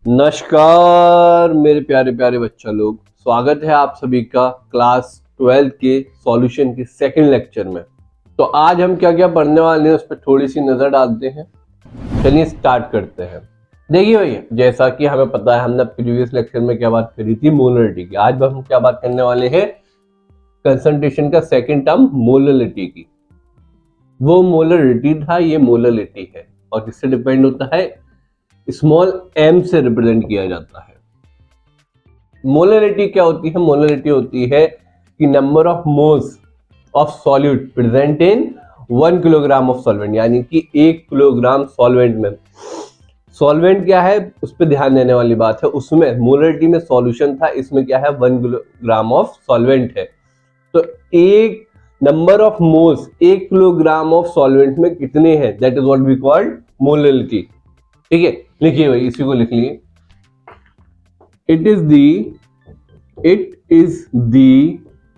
नमस्कार मेरे प्यारे प्यारे बच्चा लोग, स्वागत है आप सभी का क्लास 12 के सॉल्यूशन के सेकंड लेक्चर में। तो आज हम क्या क्या पढ़ने वाले हैं उस पर थोड़ी सी नजर डालते हैं। चलिए स्टार्ट करते हैं। देखिए भैया, जैसा कि हमें पता है हमने प्रीवियस लेक्चर में क्या बात करी थी, मोलरिटी की। आज हम क्या बात करने वाले हैं, कंसंट्रेशन का सेकेंड टर्म मोलरिटी की। वो मोलरिटी था, ये मोलरिटी है और किससे डिपेंड होता है, स्मॉल m से रिप्रेजेंट किया जाता है। मोलरिटी क्या होती है, मोलरिटी होती है कि number of moles of solute present in 1 kilogram of solvent, यानी कि 1 किलोग्राम सॉल्वेंट में। सॉल्वेंट क्या है उस पर ध्यान देने वाली बात है। उसमें मोलरिटी में सॉल्यूशन था, इसमें क्या है 1 किलोग्राम ऑफ सॉल्वेंट है। तो एक number of moles 1 kilogram of solvent में कितने हैं, that is what we called molarity. ठीक है, लिखिए भाई, इसी को लिख लिए। It is the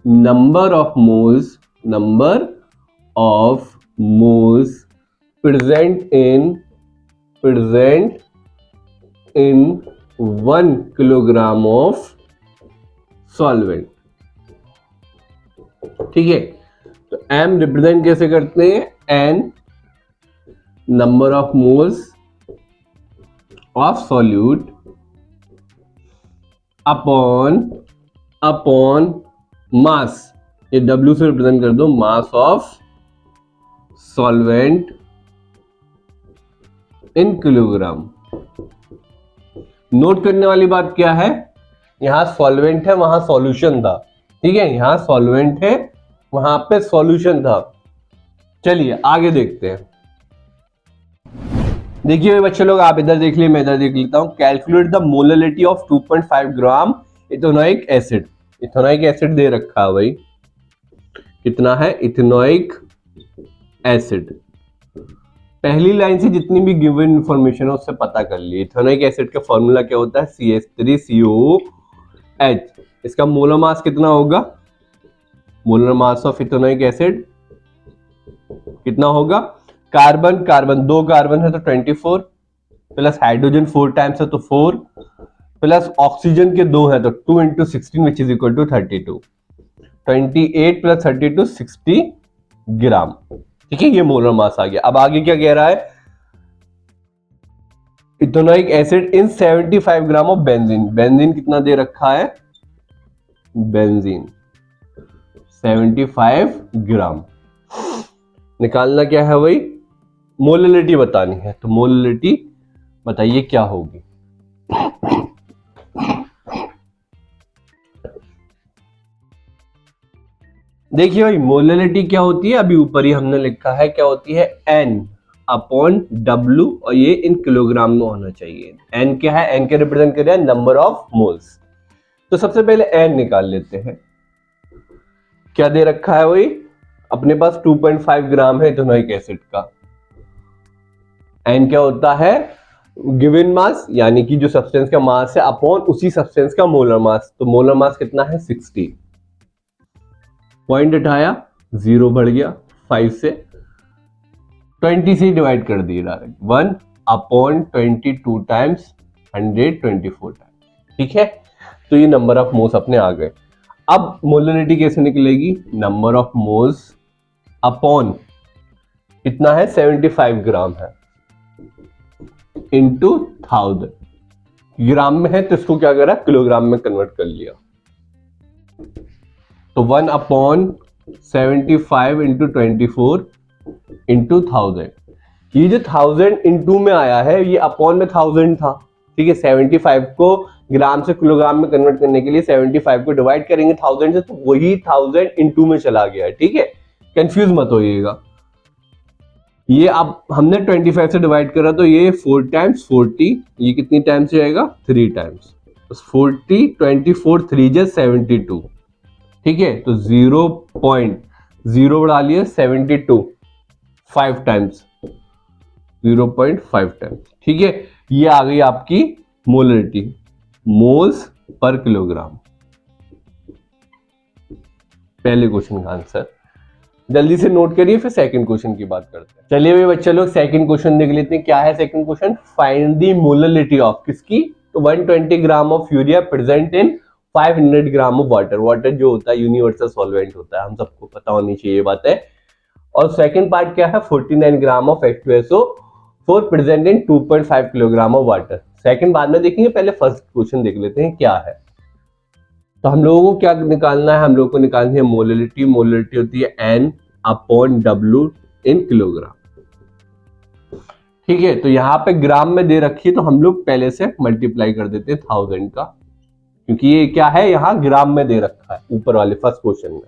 number of moles present in 1 kilogram of solvent. ठीक है, तो m रिप्रेजेंट कैसे करते हैं, n number of moles of solute upon mass, ये W से रिप्रेजेंट कर दो, mass of solvent in kilogram. Note करने वाली बात क्या है, यहां सॉल्वेंट है वहां सॉल्यूशन था। ठीक है, यहां सॉल्वेंट है वहां पे सॉल्यूशन था। चलिए आगे देखते हैं। देखिए बच्चे लोग, आप इधर देख लिए, मैं इधर देख लेता हूं। Calculate the molarity of 2.5 gram ethanoic acid. Ethanoic acid दे रखा है भाई, कितना है इथेनोइक एसिड। पहली लाइन से जितनी भी गिवन इंफॉर्मेशन है उससे पता कर लिए। इथेनोइक एसिड का फॉर्मूला क्या होता है, CH3COOH। इसका मोलर मास कितना होगा, molar mass of ethanoic acid कितना होगा, कार्बन कार्बन 2 कार्बन है तो 24 प्लस हाइड्रोजन 4 टाइम्स है तो 4 प्लस ऑक्सीजन के 2 है तो 2 into 16 which is equal to 32। 28 plus 32 60 gram. ठीक है, ये मोलर मास आ गया। अब आगे क्या कह रहा है, ethanoic acid in 75 gram of benzene. Benzene कितना दे रखा है, बेंजीन 75 ग्राम। निकालना क्या है भाई, मोलरिटी बतानी है। तो मोलरिटी बताइए क्या होगी। देखिए भाई, मोलरिटी क्या होती है, अभी ऊपर ही हमने लिखा है क्या होती है, N अपॉन W, और ये इन किलोग्राम में होना चाहिए। N क्या है, N के रिप्रेजेंट कर रहा है नंबर ऑफ मोल्स। तो सबसे पहले N निकाल लेते हैं। क्या दे रखा है भाई, अपने पास 2.5 ग्राम है इथेनोइक एसिड का। N क्या होता है, गिवन मास यानी कि जो सब्सटेंस का मास है अपॉन उसी सब्सटेंस का मोलर मास। तो मोलर मास कितना है 60। पॉइंट उठाया, 0 बढ़ गया 5 से, 20 से डिवाइड कर दिए डायरेक्ट, 1 अपॉन 22 टाइम्स 124 टाइम्स। ठीक है, तो ये नंबर ऑफ मोल्स अपने आ गए। अब मोलरिटी कैसे निकलेगी, नंबर ऑफ मोल्स अपॉन कितना है 75 ग्राम है इंटू 1000। ग्राम में है तो इसको क्या करा, किलोग्राम में कन्वर्ट कर लिया। तो 1 अपॉन 75 इंटू 24 इंटू 1000। ये जो 1000 इंटू में आया है ये अपॉन में 1000 था। ठीक है, 75 को ग्राम से किलोग्राम में कन्वर्ट करने के लिए 75 को डिवाइड करेंगे 1000 से, तो वही 1000 इंटू में चला गया है। ठीक है, कंफ्यूज मत होइएगा। ये अब हमने 25 से डिवाइड करा तो ये 4 टाइम्स 40, ये कितनी टाइम्स जाएगा 3 टाइम्स, 40 24 3 जा 72। ठीक है, तो 0.0 बढ़ा लिया 72 5 टाइम्स, 0.5 टाइम्स। ठीक है, ये आ गई आपकी मोलरिटी, मोल्स पर किलोग्राम। पहले क्वेश्चन का आंसर जल्दी से नोट करिए, फिर सेकंड क्वेश्चन की बात करते हैं। चलिए भाई बच्चे लोग, सेकंड क्वेश्चन देख लेते हैं। क्या है second question, find the molarity of किसकी, तो 120 gram of urea present in 500 gram of water. Water जो होता है यूनिवर्सल सॉल्वेंट होता है, हम सबको पता होनी चाहिए ये बात है। और सेकंड पार्ट क्या है, 49 gram of H2SO4 present in 2.5 kilogram of water. Second बाद में देखेंगे, पहले फर्स्ट क्वेश्चन देख लेते हैं क्या है। तो हम लोगों को क्या निकालना है, हम लोगों को निकालनी है मोलरिटी। मोलरिटी होती है N/W इन किलोग्राम। ठीक है, तो यहाँ पे ग्राम में दे रखी है तो हम लोग पहले से मल्टीप्लाई कर देते हैं 1000 का, क्योंकि ये क्या है यहाँ ग्राम में दे रखा है ऊपर वाले फर्स्ट क्वेश्चन में।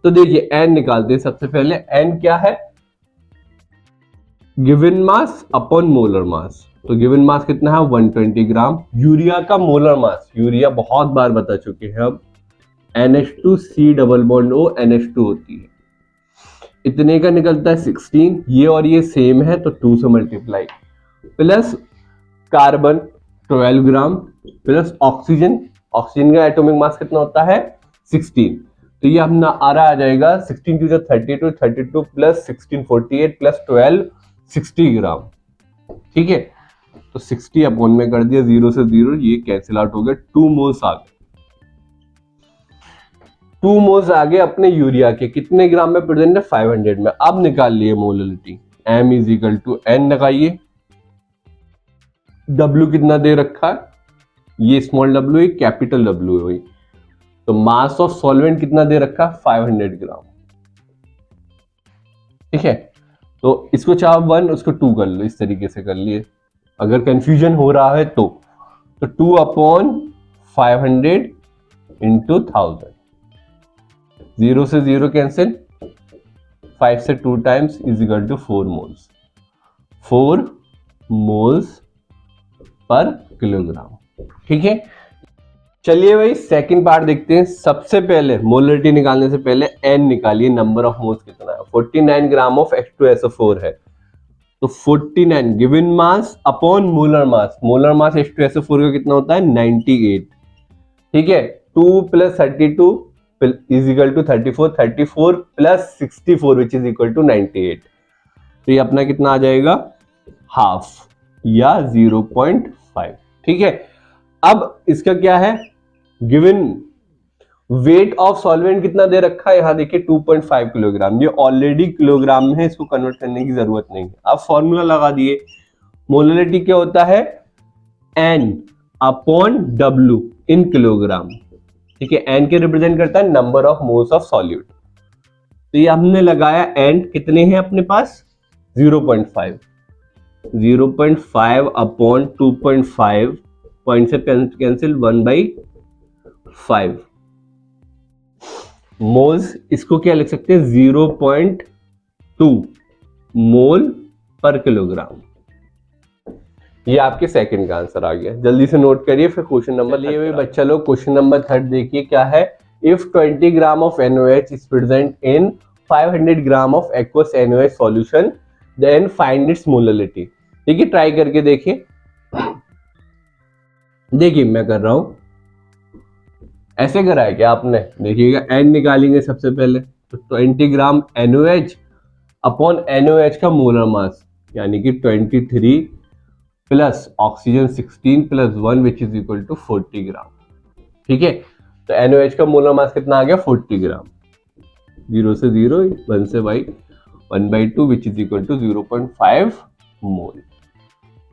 तो देखिए n निकालते हैं सबसे पहले। n क्या है, गिवन मास अपॉन मोलर मास। तो गिवन मास कितना है 120 ग्राम। यूरिया का मोलर मास, यूरिया बहुत बार बता चुके हैं हम, NH2C double bond O NH2 होती है, इतने का निकलता है 16। ये और ये सेम है तो 2 से मल्टीप्लाई, प्लस कार्बन 12 ग्राम, प्लस ऑक्सीजन। ऑक्सीजन का एटॉमिक मास कितना होता है 16। तो ये अपना आ जाएगा 16 टू 32, 32 प्लस 16 48 प्लस 12 60 ग्राम। ठीक है, तो 60 अपॉन में कर दिया, 0 से 0 ये कैंसिल आउट हो गया। 2 मोल्स आ गए, 2 मोल्स आ गए अपने यूरिया के। कितने ग्राम में प्रेजेंट है 500 में। अब निकाल लिए मोलरिटी, M = N लगाइए। W कितना दे रखा है, ये स्मॉल w है, कैपिटल W है। तो मास ऑफ सॉल्वेंट कितना दे रखा है 500 ग्राम। ठीक है, तो इसको चाहे 1 उसको 2 कर लो, इस तरीके से कर लिए। अगर कंफ्यूजन हो रहा है तो 2/500 इंटू 1000, 0 से 0 कैंसिल, 5 से 2 times = 4 moles. 4 moles per kilogram. ठीक है, चलिए भाई सेकंड पार्ट देखते हैं। सबसे पहले मोलरिटी निकालने से पहले n निकालिए, नंबर ऑफ मोल्स कितना है। 49 ग्राम ऑफ H2SO4 है, तो 49 गिवन मास अपॉन मोलर मास। मोलर मास H2SO4 का कितना होता है 98। ठीक है, 2 + 32 = 34, 34 + 64 विच इज इक्वल टू 98। तो ये अपना कितना आ जाएगा हाफ या 0.5। ठीक है, अब इसका क्या है, गिवन वेट ऑफ सॉल्वेंट कितना दे रखा है, यहां देखिए 2.5 किलोग्राम। ये ऑलरेडी किलोग्राम में है, इसको कन्वर्ट करने की जरूरत नहीं है। अब फॉर्मूला लगा दिए, मोलरिटी क्या होता है N/W इन किलोग्राम। ठीक है, N के रिप्रेजेंट करता है number of moles of solute. तो ये हमने लगाया, N कितने हैं अपने पास 0.5, 0.5 अपॉन 2.5, पॉइंट से कैंसिल 1/5 मोल्स। इसको क्या लिख सकते हैं 0.2 मोल पर किलोग्राम। ये आपके सेकंड का आंसर आ गया, जल्दी से नोट करिए। फिर क्वेश्चन नंबर लिए बच्चा लोग, क्वेश्चन नंबर 3 देखिए क्या है। If 20 gram of NaOH is present in 500 gram of aqueous NaOH solution, then find its molarity. देखिए ट्राई करके देखिए। देखिए मैं कर रहा हूं, ऐसे करा है क्या आपने, देखिएगा n निकालेंगे सबसे पहले, तो 20 ग्राम NaOH अपॉन NaOH का मोलर मास यानी कि 23 plus oxygen 16 + 1 which is equal to 40 gram. ठीक है, तो NaOH का मोलर मास कितना आ गया 40 ग्राम। 0 से 0, 1 से 1/2 which is equal to 0.5 mole.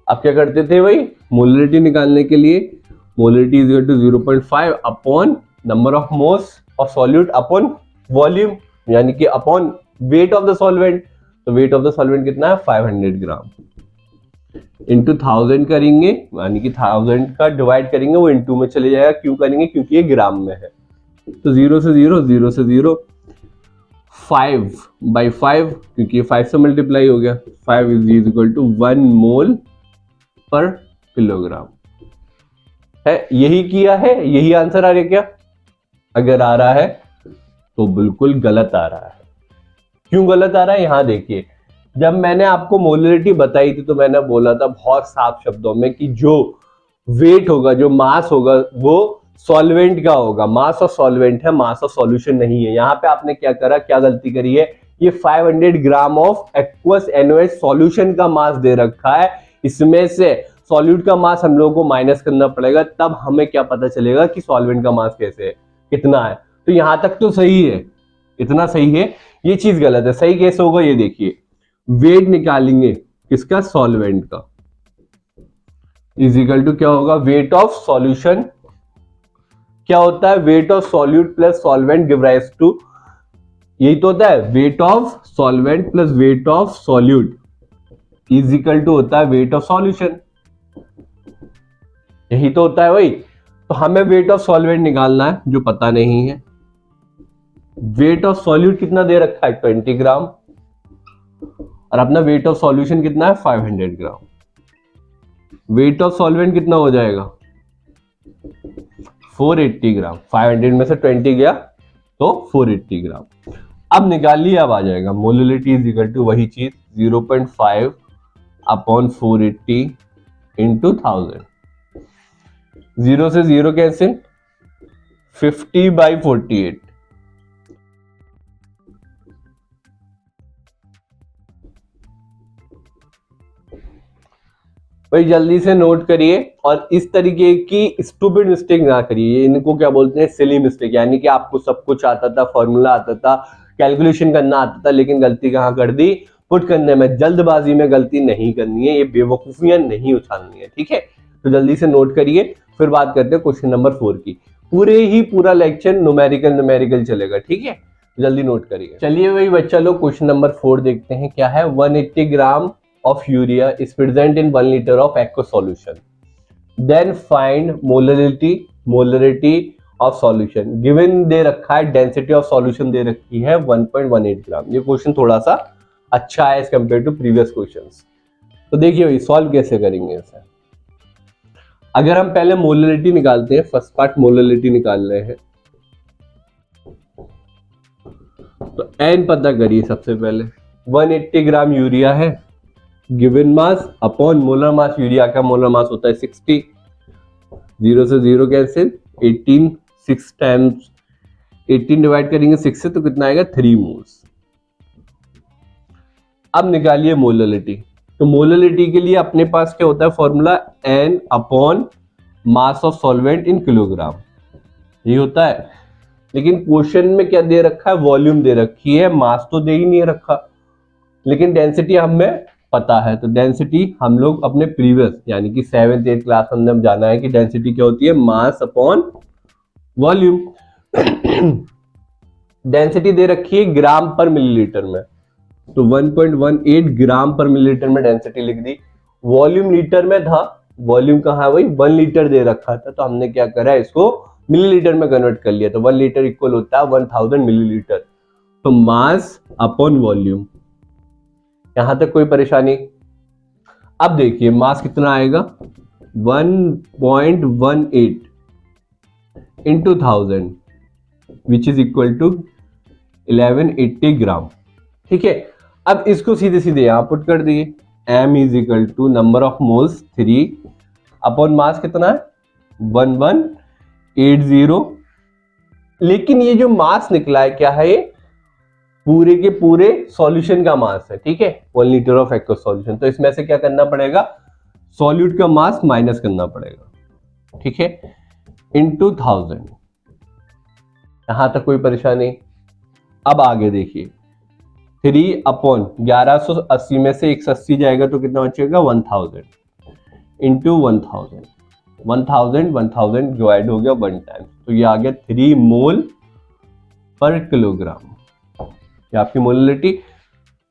अब क्या करते थे भाई, मोलरिटी निकालने के लिए molarity is equal to 0.5 upon number of moles of solute upon volume, यानी कि upon weight of the solvent. तो वेट ऑफ द सॉल्वेंट कितना है 500 ग्राम इंटू 1000 करेंगे, यानी कि 1000 का डिवाइड करेंगे वो इंटू में चले जाएगा। क्यों करेंगे, क्योंकि ये ग्राम में है। तो 0 से 0, 0 से 0, 5/5 क्योंकि ये 5 से मल्टीप्लाई हो गया। 5 इज इक्वल टू 1 मोल पर किलोग्राम है। यही किया है, यही आंसर आ रहा है क्या? अगर आ रहा है तो बिल्कुल गलत आ रहा है। क्यों गलत आ रहा है, यहां देखिए। जब मैंने आपको मोलरिटी बताई थी तो मैंने बोला था बहुत साफ शब्दों में कि जो वेट होगा, जो मास होगा वो सॉल्वेंट का होगा। मास ऑफ सॉल्वेंट है, मास ऑफ सॉल्यूशन नहीं है। यहाँ पे आपने क्या करा, क्या गलती करी है, ये 500 gram of aqueous NaOH solution का मास दे रखा है, इसमें से सॉल्यूट का मास हम लोगों को माइनस करना पड़ेगा, तब हमें क्या पता चलेगा कि सॉल्वेंट का मास कैसे है, कितना है। तो यहां तक तो सही है, इतना सही है, ये चीज गलत है। सही कैसे होगा ये देखिए, वेट निकालेंगे किसका, सॉल्वेंट का, इज इक्वल टू क्या होगा, वेट ऑफ सॉल्यूशन। क्या होता है, weight of solute plus solvent give rise to, यही तो होता है, weight of solvent plus weight of solute is equal to होता है वेट ऑफ सॉल्यूशन, यही तो होता है भाई। तो हमें वेट ऑफ सॉल्वेंट निकालना है जो पता नहीं है। वेट ऑफ सॉल्यूट कितना दे रखा है, 20 ग्राम, और अपना वेट ऑफ सॉल्यूशन कितना है, 500 ग्राम। वेट ऑफ सॉल्वेंट कितना हो जाएगा, 480 ग्राम। 500 में से 20 गया तो 480 ग्राम। अब निकालिए, अब आ जाएगा मोलरिटी इज इक्वल टू वही चीज 0.5 अपॉन 480 इंटू 1000। 0 से 0 कैंसिल, 50/48। भाई जल्दी से नोट करिए, और इस तरीके की स्टूपिड मिस्टेक ना करिए, इनको क्या बोलते हैं, सिली मिस्टेक। यानी कि आपको सब कुछ आता था, फॉर्मूला आता था, कैलकुलेशन करना आता था, लेकिन गलती कहाँ कर दी, पुट करने में, जल्दबाजी में गलती नहीं करनी है, ये बेवकूफियां नहीं उछालनी है, ठीक है। तो जल्दी से नोट करिए, फिर बात करते हैं क्वेश्चन नंबर 4 की। पूरा लेक्चर न्यूमेरिकल चलेगा, ठीक है, जल्दी नोट करिए। चलिए भाई बच्चा लोग, क्वेश्चन नंबर 4 देखते हैं क्या है। 180 ग्राम of urea is present in 1 liter of aqueous solution. Then find molarity of solution. Given दे रखा है, density of solution दे रखी है 1.18 ग्राम। ये क्वेश्चन थोड़ा सा अच्छा है as compared to previous questions। तो देखिए भाई सॉल्व कैसे करेंगे इसे। अगर हम पहले मोलरिटी निकालते हैं, फर्स्ट पार्ट मोलरिटी निकाल रहे हैं, तो n पता करिए सबसे पहले। 180 ग्राम यूरिया है, गिवन मास अपॉन मोलर मास, यूरिया का मोलर मास होता है 60। 0 से 0 कैंसिल, 18 6 टाइम्स 18 डिवाइड करेंगे 6 से तो कितना आएगा, 3 मोल्स। अब निकालिए मोलरिटी। तो मोलरिटी के लिए अपने पास क्या होता है formula, n upon mass of solvent in kilogram, ये होता है। लेकिन क्वेश्चन में क्या दे रखा है, वॉल्यूम दे रखी है, मास तो दे ही नहीं रखा, लेकिन डेंसिटी हमें पता है। तो डेंसिटी हम लोग अपने प्रीवियस यानी कि 7th 8th क्लास में हम जाना है कि डेंसिटी क्या होती है, मास अपॉन वॉल्यूम। डेंसिटी दे रखी है ग्राम पर मिलीलीटर में, तो 1.18 ग्राम पर मिलीलीटर में डेंसिटी लिख दी। वॉल्यूम लीटर में था, वॉल्यूम कहाँ है भाई, 1 लीटर दे रखा था, तो हमने क्या करा, इसको मिलीलीटर में कन्वर्ट कर लिया। तो 1 लीटर इक्वल होता है 1000 मिलीलीटर। तो मास अपॉन वॉल्यूम, यहां तक कोई परेशानी। अब देखिए मास कितना आएगा, 1.18 into 1000 which is equal to 1180 gram, ठीक है। अब इसको सीधे सीधे यहां पुट कर दिए, m is equal to number of moles 3 upon mass कितना है 1180। लेकिन ये जो मास निकला है क्या है, ये पूरे के पूरे सॉल्यूशन का मास है, ठीक है, 1 लीटर ऑफ एक्वस सॉल्यूशन। तो इसमें से क्या करना पड़ेगा, सॉल्यूट का मास माइनस करना पड़ेगा, ठीक है, इंटू 1000। यहां तक कोई परेशानी। अब आगे देखिए, 3 अपॉन 1180 में से 180 जाएगा तो कितना बचेगा, 1000 इंटू 1000। 1000 डिवाइड हो गया 1 टाइम, तो ये आ गया 3 मोल पर किलोग्राम, ये आपकी मोलरिटी।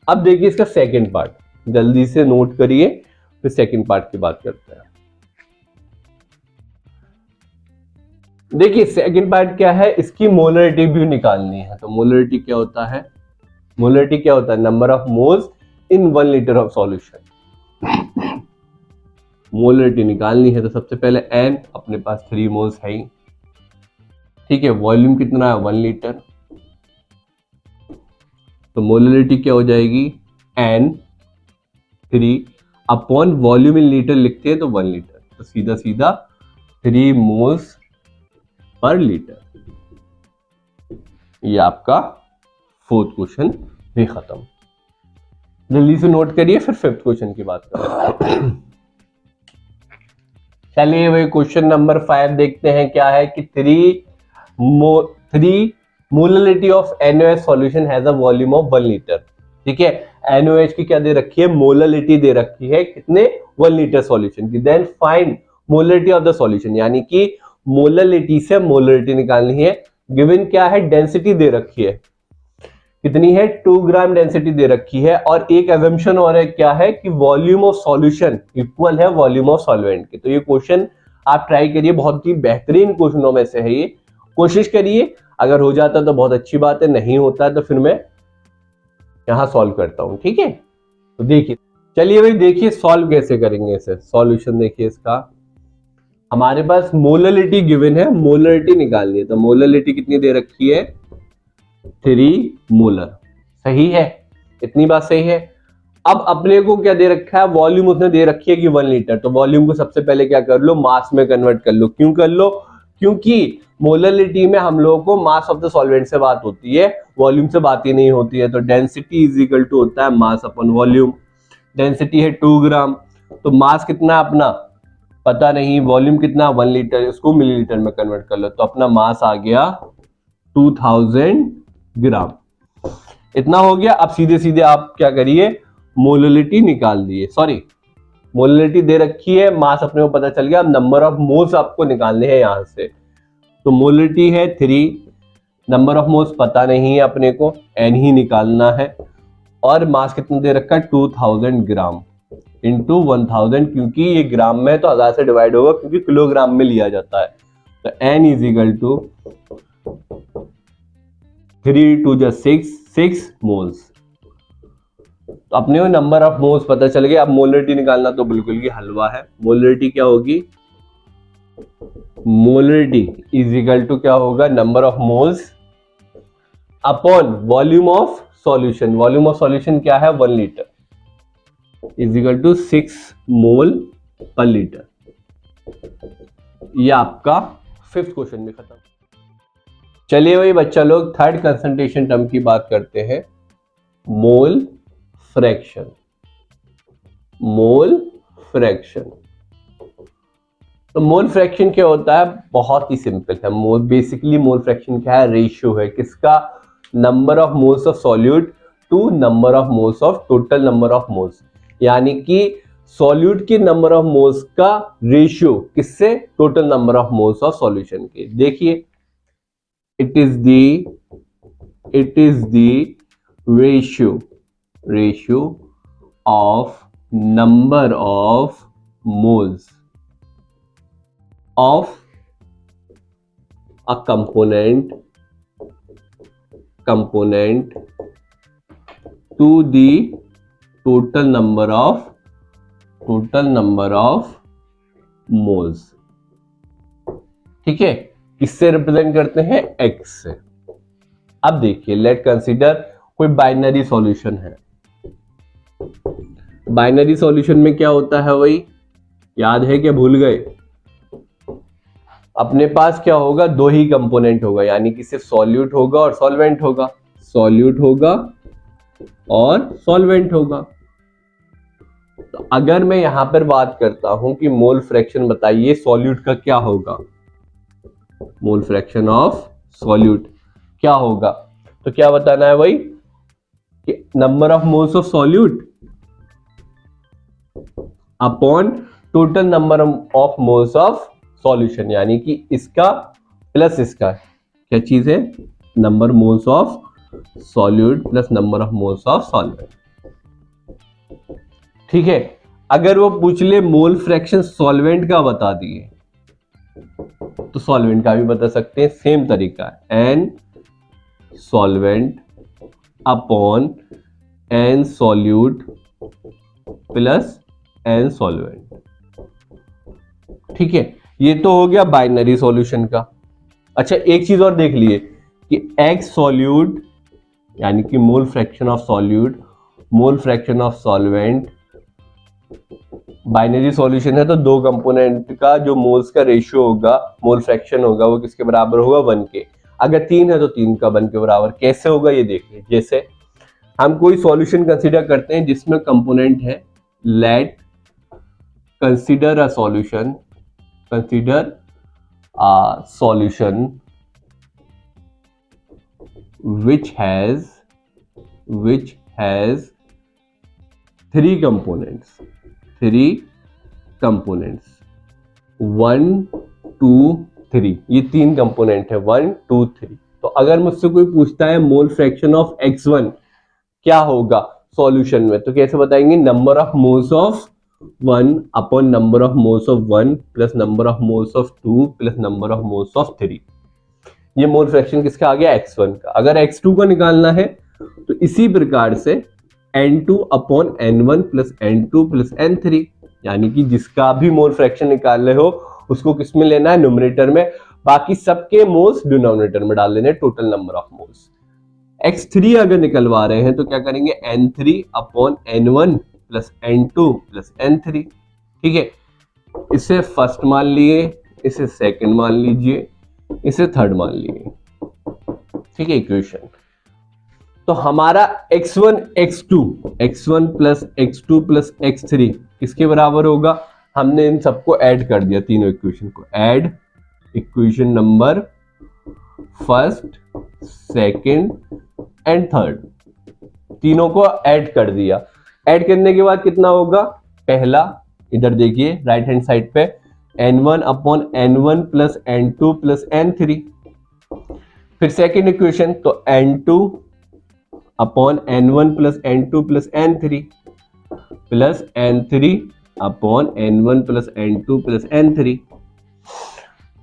अब देखिए इसका सेकंड पार्ट, जल्दी से नोट करिए, फिर सेकंड पार्ट की बात करते हैं। देखिए सेकंड पार्ट क्या है, इसकी मोलरिटी भी निकालनी है। तो मोलरिटी क्या होता है, मोलरिटी क्या होता है, number of moles in 1 litre of solution. Molarity निकालनी है तो सबसे पहले n, अपने पास 3 मोल्स है ही, ठीक है। वॉल्यूम कितना है, 1 लीटर, तो मोलरिटी क्या हो जाएगी, n3 upon volume in litre लिखते हैं तो 1 लीटर, तो सीधा सीधा 3 मोल्स पर लीटर। ये आपका 4th क्वेश्चन भी खत्म। जल्दी से नोट करिए, फिर 5th क्वेश्चन की बात करें। चलिए वही क्वेश्चन नंबर 5 देखते हैं क्या है कि 3 molarity of NaOH solution has a volume of 1 litre. ठीक है, NaOH की क्या दे रखी है, मोलरिटी दे रखी है कितने, 1 लीटर सॉल्यूशन की। Then find molarity of the solution, यानी कि मोलरिटी से मोलरिटी निकालनी है। गिवन क्या है, डेंसिटी दे रखी है कितनी है, 2 ग्राम डेंसिटी दे रखी है, और एक अजम्पशन और है क्या है कि वॉल्यूम ऑफ सॉल्यूशन इक्वल है वॉल्यूम ऑफ सॉल्वेंट के। तो ये क्वेश्चन आप ट्राई करिए, बहुत ही बेहतरीन क्वेश्चनों में से है ये, कोशिश करिए। अगर हो जाता तो बहुत अच्छी बात है, नहीं होता है तो फिर मैं यहां सॉल्व करता हूं। ठीक है, तो देखिए, चलिए भाई देखिए सॉल्व कैसे करेंगे इसे। सॉल्यूशन देखिए इसका, हमारे पास मोलरिटी गिवन है, मोलरिटी निकालनी है। तो मोलरिटी कितनी दे रखी है, 3 मोलर। सही है, इतनी बात सही है। अब अपने को क्या दे रखा है, वॉल्यूम उसने दे रखी है कि 1 लीटर। तो वॉल्यूम को सबसे पहले क्या कर लो, मास में कन्वर्ट कर लो। क्यों कर लो, क्योंकि मोलरिटी में हम लोगों को मास ऑफ द सॉल्वेंट से बात होती है, वॉल्यूम से बात ही नहीं होती है। तो डेंसिटी इज इक्वल टू होता है मास अपॉन वॉल्यूम। डेंसिटी है 2 ग्राम, तो मास कितना अपना पता नहीं, वॉल्यूम कितना 1 लीटर, इसको मिलीलीटर में कन्वर्ट कर लो। तो अपना मास आ गया 2000 ग्राम। इतना हो गया। अब सीधे सीधे आप क्या करिए, मोलरिटी निकाल दिए, सॉरी मोलरिटी दे रखी है, मास अपने को पता चल गया। अब नंबर ऑफ मोल्स आपको निकालने हैं यहां से। तो मोलरिटी है 3, नंबर ऑफ मोल्स पता नहीं है अपने को, n ही निकालना है, और मास कितना दे रखा है 2000 ग्राम इंटू 1000, क्योंकि ये ग्राम में तो 1000 से डिवाइड होगा क्योंकि किलोग्राम में लिया जाता है। तो n is equal to 3 2 6 moles. तो अपने को नंबर ऑफ मोल्स पता चल गया। अब मोलरिटी निकालना तो बिल्कुल ही हलवा है। मोलरिटी क्या होगी, मोलरिटी इज इक्वल टू क्या होगा, number of moles upon volume of solution. Volume of solution क्या है, 1 लीटर, इज इक्वल टू 6 मोल पर लीटर। ये आपका 5th क्वेश्चन भी खत्म। चलिए भाई बच्चा लोग, 3rd कंसंट्रेशन टर्म की बात करते हैं, मोल फ्रैक्शन। मोल फ्रैक्शन, तो मोल फ्रैक्शन क्या होता है, बहुत ही सिंपल है। मोल बेसिकली मोल फ्रैक्शन क्या है, रेशियो है किसका, number of moles of solute to number of moles of total number of moles. यानी कि सॉल्यूट के नंबर ऑफ मोल्स का रेशियो किससे, total number of moles of solution के। देखिए, it is the ratio of number of moles of a component to the total number of moles। ठीक है, किससे रिप्रेजेंट करते हैं, x से। अब देखिए, लेट कंसीडर कोई बाइनरी सॉल्यूशन है। बाइनरी सॉल्यूशन में क्या होता है, वही याद है क्या, भूल गए, अपने पास क्या होगा, 2 ही कंपोनेंट होगा, यानी कि सिर्फ सॉल्यूट होगा और सॉल्वेंट होगा, सॉल्यूट होगा और सॉल्वेंट होगा। तो अगर मैं यहां पर बात करता हूं कि मोल फ्रैक्शन बताइए सॉल्यूट का क्या होगा, मोल फ्रैक्शन ऑफ सॉल्यूट क्या होगा, तो क्या बताना है वही कि number of moles of solute upon total number of moles of solution, यानी कि इसका प्लस इसका क्या चीज है, number moles of solute plus number of moles of solvent. ठीक है, अगर वो पूछ ले मोल फ्रैक्शन सॉल्वेंट का बता दिए तो सॉल्वेंट का भी बता सकते हैं, सेम तरीका है, n solvent upon n solute plus n solvent. ठीक है, ये तो हो गया बाइनरी सॉल्यूशन का। अच्छा, एक चीज और देख लिए कि एक्स सॉल्यूट यानी कि मोल fraction of solute, mole fraction of solvent, binary solution है तो 2 कंपोनेंट का जो मोल्स का रेशियो होगा, मोल फ्रैक्शन होगा, वो किसके बराबर होगा, 1 के। अगर 3 है तो 3 का 1 के बराबर। कैसे होगा ये देखिए, जैसे हम कोई सॉल्यूशन कंसीडर करते हैं जिसमें कंपोनेंट है, late consider a solution consider a solution which has three components 1 2 3, ये तीन कंपोनेंट है 1 2 3। तो अगर मुझसे कोई पूछता है मोल फ्रैक्शन ऑफ x1 क्या होगा सॉल्यूशन में, तो कैसे बताएंगे, number of moles of 1 upon number of moles of 1 plus number of moles of 2 plus number of moles of 3। ये मोल फ्रैक्शन किसका आ गया, x1 का। अगर x2 को निकालना है तो इसी प्रकार से n2 upon n1 plus n2 plus n3, यानी कि जिसका भी मोल फ्रैक्शन निकाल रहे हो उसको किस में लेना है, न्यूमरेटर में, बाकी सबके मोल्स डिनोमिनेटर में डाल लेने, total number of moles. x3 अगर निकलवा रहे हैं तो क्या करेंगे, n3 upon n1 plus n2 plus n3। ठीक है, इसे फर्स्ट मान लिए, इसे सेकंड मान लीजिए, इसे थर्ड मान लिए। ठीक है इक्वेशन। तो हमारा x1 plus x2 plus x3 किसके बराबर होगा, हमने इन सबको ऐड कर दिया, तीनों इक्वेशन को add, equation number first second and third, तीनों को ऐड कर दिया। ऐड करने के बाद कितना होगा, पहला इधर देखिए राइट हैंड साइड पे n1 upon n1 plus n2 plus n3। फिर सेकंड इक्वेशन तो n2 upon n1 plus n2 plus n3 plus n3 upon n1 plus n2 plus n3।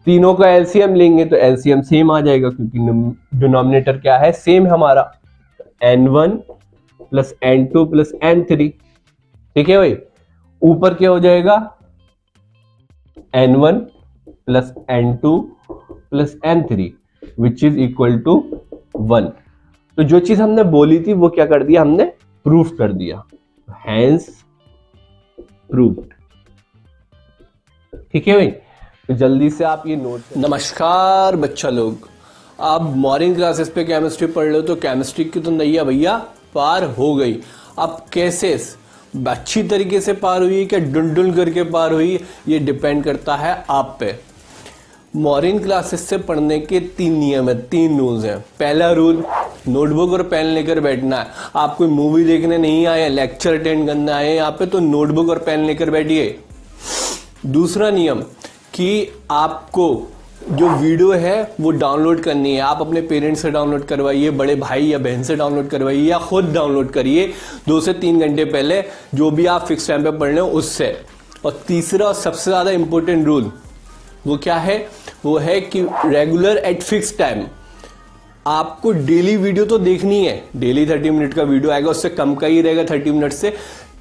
तीनों का एलसीएम लेंगे तो एलसीएम सेम आ जाएगा क्योंकि डिनोमिनेटर क्या है, सेम हमारा, n1 plus n2 plus n3। ठीक है भाई, ऊपर क्या हो जाएगा, n1 plus n2 plus n3 which is equal to 1। तो जो चीज हमने बोली थी वो क्या कर दिया, हमने प्रूफ कर दिया, हैंस प्रूव्ड। ठीक है भाई, तो जल्दी से आप ये नोट। नमस्कार बच्चा लोग, आप मॉर्निंग क्लासेस पे केमिस्ट्री पढ़ लो तो केमिस्ट्री की तो नैया भैया पार हो गई। अब कैसे अच्छी तरीके से पार हुई क्या डुल करके पार हुई, ये डिपेंड करता है आप पे। मॉर्निंग क्लासेस से पढ़ने के 3 नियम है, 3 रूल्स हैं। पहला रूल, नोटबुक और पेन लेकर बैठना है। आप कोई मूवी देखने नहीं आए, लेक्चर अटेंड करने आए यहाँ पे, तो नोटबुक और पेन लेकर बैठिए। दूसरा नियम कि आपको जो वीडियो है वो डाउनलोड करनी है, आप अपने पेरेंट्स से डाउनलोड करवाइए, बड़े भाई या बहन से डाउनलोड करवाइए या खुद डाउनलोड करिए 2 से 3 घंटे पहले, जो भी आप फिक्स टाइम पे पढ़ रहे हो उससे। और तीसरा और सबसे ज्यादा इंपॉर्टेंट रूल वो क्या है, वो है कि रेगुलर एट फिक्स टाइम आपको डेली वीडियो तो देखनी है। डेली 30 मिनट का वीडियो आएगा, उससे कम का ही रहेगा 30 मिनट से,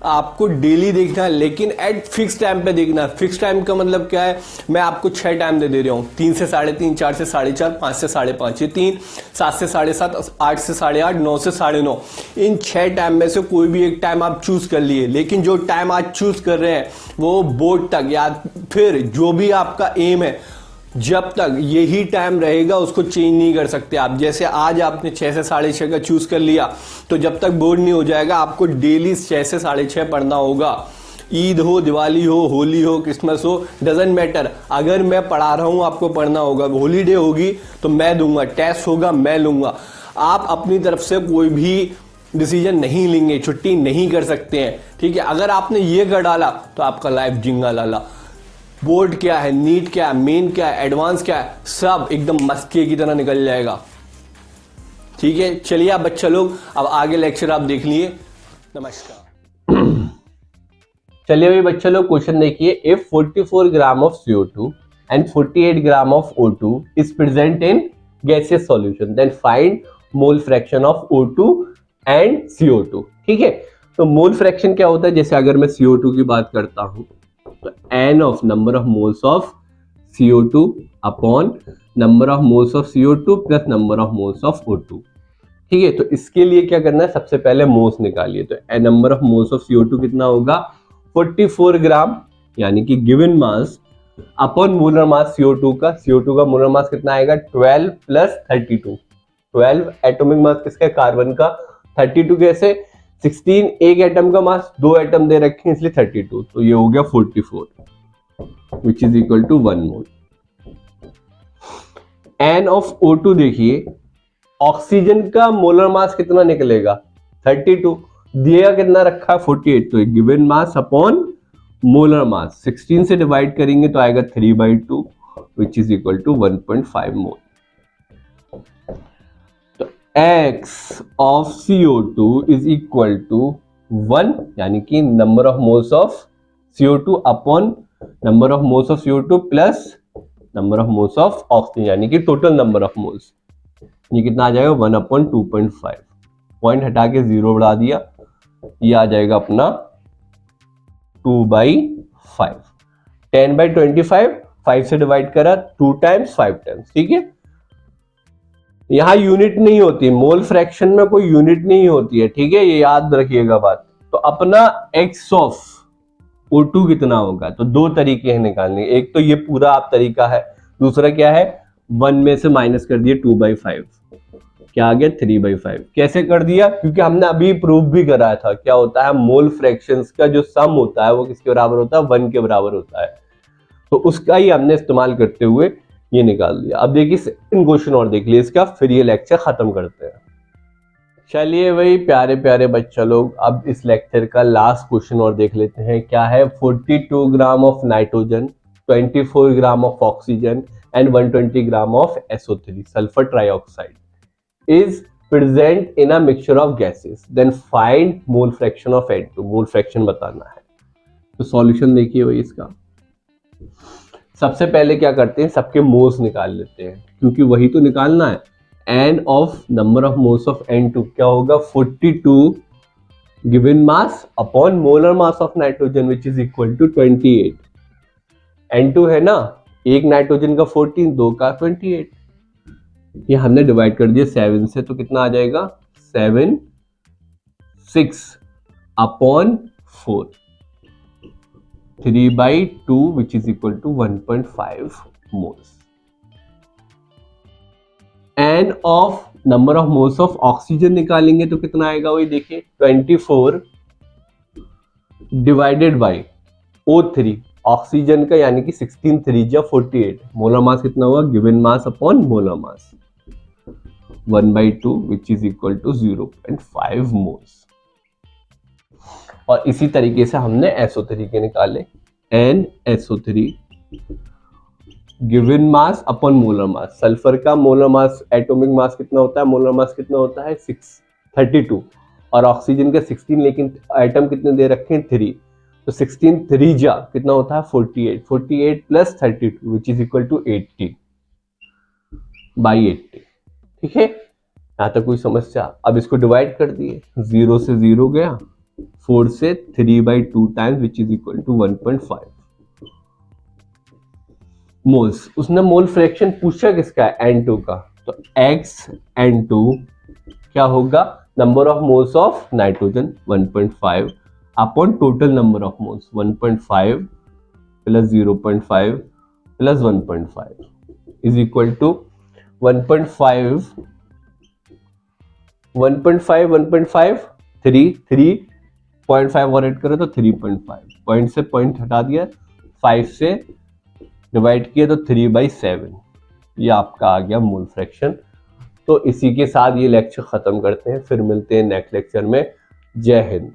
आपको डेली देखना है, लेकिन एट फिक्स टाइम पे देखना है। फिक्स टाइम का मतलब क्या है, मैं आपको 6 टाइम दे रहा हूँ, 3 से 3:30, 4 से 4:30, 5 से 5:30, ये 3, 7 से 7:30, 8 से 8:30, 9 से 9:30। इन 6 टाइम में से कोई भी एक टाइम आप चूज कर लिए, लेकिन जो टाइम आज चूज कर रहे हैं वो बोर्ड तक या फिर जो भी आपका एम है, जब तक यही टाइम रहेगा उसको चेंज नहीं कर सकते आप। जैसे आज आपने 6 से 6:30 का चूज कर लिया, तो जब तक बोर्ड नहीं हो जाएगा आपको डेली 6 से 6:30 पढ़ना होगा। ईद हो, दिवाली हो, होली हो, क्रिसमस हो, डजेंट मैटर, अगर मैं पढ़ा रहा हूं आपको पढ़ना होगा। हॉलीडे होगी तो मैं दूंगा, टेस्ट होगा मैं लूंगा। आप अपनी तरफ से कोई भी डिसीजन नहीं लेंगे, छुट्टी नहीं कर सकते हैं। ठीक है, अगर आपने ये कर डाला तो आपका लाइफ जिंगा लाला। बोर्ड क्या है, नीट क्या है, मेन क्या है, एडवांस क्या है, सब एकदम मस्के की तरह निकल जाएगा। ठीक है, चलिए आप बच्चा लोग अब आगे लेक्चर आप देख लिए। नमस्कार। चलिए भाई बच्चा लोग क्वेश्चन देखिए, if 44 gram of CO2 and 48 gram of O2 is present in gaseous solution, then find mole fraction of O2 and CO2। ठीक है, तो मोल फ्रैक्शन क्या होता है, जैसे अगर मैं CO2 की बात करता हूं तो n of number of moles of CO2 upon number of moles of CO2 plus number of moles of O2। ठीक है, तो इसके लिए क्या करना है, सबसे पहले मोल्स निकालिए। तो number of moles of CO2 कितना होगा, 44 ग्राम, यानी कि गिवन मास अपॉन मोलर मास CO2 का। CO2 का मोलर मास कितना आएगा, 12 प्लस 32। 12 एटॉमिक मास किसका, कार्बन का। 32 कैसे, 16 एक एटम का मास, 2 एटम दे रखे हैं इसलिए 32, तो ये हो गया 44। Which is equal to 1 mole. N of O2 देखिए, ऑक्सीजन का मोलर मास कितना निकलेगा 32, दिया कितना रखा है 48, तो given mass upon molar mass 16 से डिवाइड करेंगे तो आएगा 3/2 which is equal to 1.5 mole. तो X of CO2 is equal to 1, यानी कि number of moles of CO2 upon number of moles of CO2 plus number of moles of oxygen, यानी कि total number of moles. ये कितना आ जाएगा 1/2.5, point हटा के 0 बढ़ा दिया, ये आ जाएगा अपना 2/5। 10/25 5 से डिवाइड करा 2 टाइम्स 5 टाइम्स, ठीक है। यहां यूनिट नहीं होती, मोल फ्रैक्शन में कोई यूनिट नहीं होती है, ठीक है, ये याद रखिएगा बात। तो अपना X ऑफ O2 कितना होगा, तो दो तरीके हैं निकालने, एक तो ये पूरा आप तरीका है, दूसरा क्या है 1 में से माइनस कर दिया 2/5, क्या आ गया 3/5। कैसे कर दिया, क्योंकि हमने अभी प्रूव भी कराया था क्या होता है मोल फ्रैक्शंस का जो सम होता है वो किसके बराबर होता है 1 के बराबर होता है, तो उसका ही हमने इस्तेमाल करते हुए ये निकाल दिया। अब देखिए सेकंड क्वेश्चन और देख लिए इसका, फिर ये लेक्चर खत्म करते हैं। चलिए भाई प्यारे प्यारे बच्चा लोग, अब इस लेक्चर का लास्ट क्वेश्चन और देख लेते हैं। क्या है 42 gram of nitrogen, 24 gram of oxygen and 120 gram of SO3 sulphur trioxide is present in a mixture of gases, then find mole fraction of N2, mole fraction बताना है। तो सॉल्यूशन देखिए भाई इसका, सबसे पहले क्या करते हैं सबके मोल्स निकाल लेते हैं, क्योंकि वही तो निकालना है। N of number of moles of N2 क्या होगा 42 given mass upon molar mass of nitrogen which is equal to 28। N2 है ना, एक नाइट्रोजन का 14, दो का 28, ये हमने डिवाइड कर दिया 7 से, तो कितना आ जाएगा 7 6 upon 4 3/2 which is equal to 1.5 moles. N of number of moles of oxygen निकालेंगे तो कितना आएगा वही देखिए 24 डिवाइडेड बाई O3 ऑक्सीजन का, यानी कि 16 3 जा 48, मोलर मास कितना हुआ given mass upon molar mass 1/2 which is equal to 0.5 moles. और इसी तरीके से हमने SO3 के निकाले, NSO3 given mass upon molar mass. Sulphur का मोलर मास एटॉमिक मास कितना होता है, मोलर मास कितना होता है 32, और ऑक्सीजन का 16, लेकिन एटम कितने दे रखे हैं 3, तो 16 3 जा कितना होता है 48 plus 32 which is equal to 80/80, ठीक है। यहां तक कोई समस्या। अब इसको डिवाइड कर दिए, 0 से 0 गया, 4 से 3/2 times which is equal to 1.5 moles. उसने मोल फ्रैक्शन पूछा किसका है N2 का, तो XN2 क्या होगा number of moles of nitrogen 1.5 upon total number of moles 1.5 plus 0.5 plus 1.5 is equal to 1.5 3.5 और ऐड करो तो 3.5, पॉइंट से पॉइंट हटा दिया, 5 से डिवाइड किया तो 3/7, ये आपका आ गया मोल फ्रैक्शन। तो इसी के साथ ये लेक्चर खत्म करते हैं, फिर मिलते हैं नेक्स्ट लेक्चर में। जय हिंद।